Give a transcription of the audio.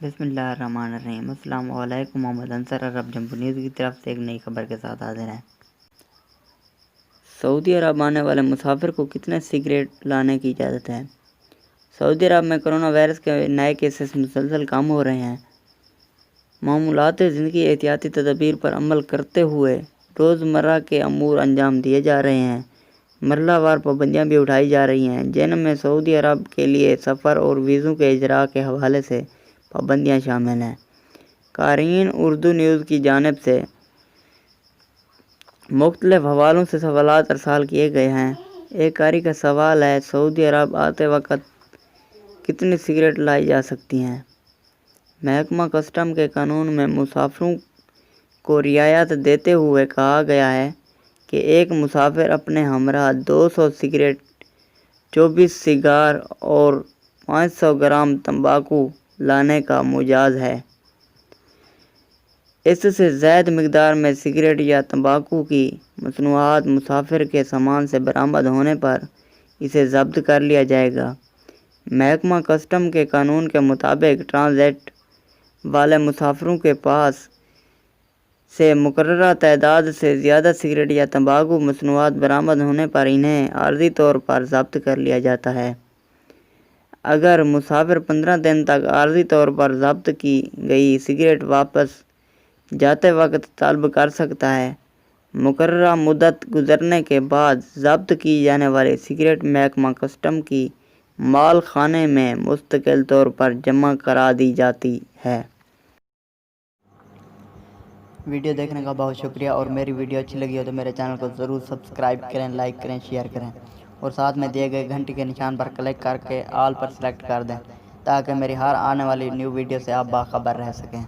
بسم اللہ الرحمن الرحیم۔ السلام علیکم۔ محمد انصر عرب جمبو نیوز کی طرف سے ایک نئی خبر کے ساتھ حاضر ہیں۔ سعودی عرب آنے والے مسافر کو کتنے سگریٹ لانے کی اجازت ہے؟ سعودی عرب میں کرونا وائرس کے نئے کیسز مسلسل کم ہو رہے ہیں۔ معمولات زندگی احتیاطی تدابیر پر عمل کرتے ہوئے روزمرہ کے امور انجام دیے جا رہے ہیں۔ مرحلہ وار پابندیاں بھی اٹھائی جا رہی ہیں، جن میں سعودی عرب کے لیے سفر اور ویزوں کے اجراء کے حوالے سے پابندیاں شامل ہیں۔ قارئین اردو نیوز کی جانب سے مختلف حوالوں سے سوالات ارسال کیے گئے ہیں۔ ایک قاری کا سوال ہے، سعودی عرب آتے وقت کتنی سگریٹ لائی جا سکتی ہیں؟ محکمہ کسٹم کے قانون میں مسافروں کو رعایت دیتے ہوئے کہا گیا ہے کہ ایک مسافر اپنے ہمراہ 200 سگریٹ، 24 سیگار اور 500 گرام تمباکو لانے کا مجاز ہے۔ اس سے زائد مقدار میں سگریٹ یا تمباکو کی مصنوعات مسافر کے سامان سے برآمد ہونے پر اسے ضبط کر لیا جائے گا۔ محکمہ کسٹم کے قانون کے مطابق ٹرانزٹ والے مسافروں کے پاس سے مقررہ تعداد سے زیادہ سگریٹ یا تمباکو مصنوعات برآمد ہونے پر انہیں عارضی طور پر ضبط کر لیا جاتا ہے۔ اگر مسافر 15 دن تک عارضی طور پر ضبط کی گئی سگریٹ واپس جاتے وقت طلب کر سکتا ہے۔ مقررہ مدت گزرنے کے بعد ضبط کی جانے والی سگریٹ محکمہ کسٹم کی مال خانے میں مستقل طور پر جمع کرا دی جاتی ہے۔ ویڈیو دیکھنے کا بہت شکریہ، اور میری ویڈیو اچھی لگی ہو تو میرے چینل کو ضرور سبسکرائب کریں، لائک کریں، شیئر کریں، اور ساتھ میں دیے گئے گھنٹی کے نشان پر کلک کر کے آل پر سلیکٹ کر دیں تاکہ میری ہر آنے والی نیو ویڈیو سے آپ باخبر رہ سکیں۔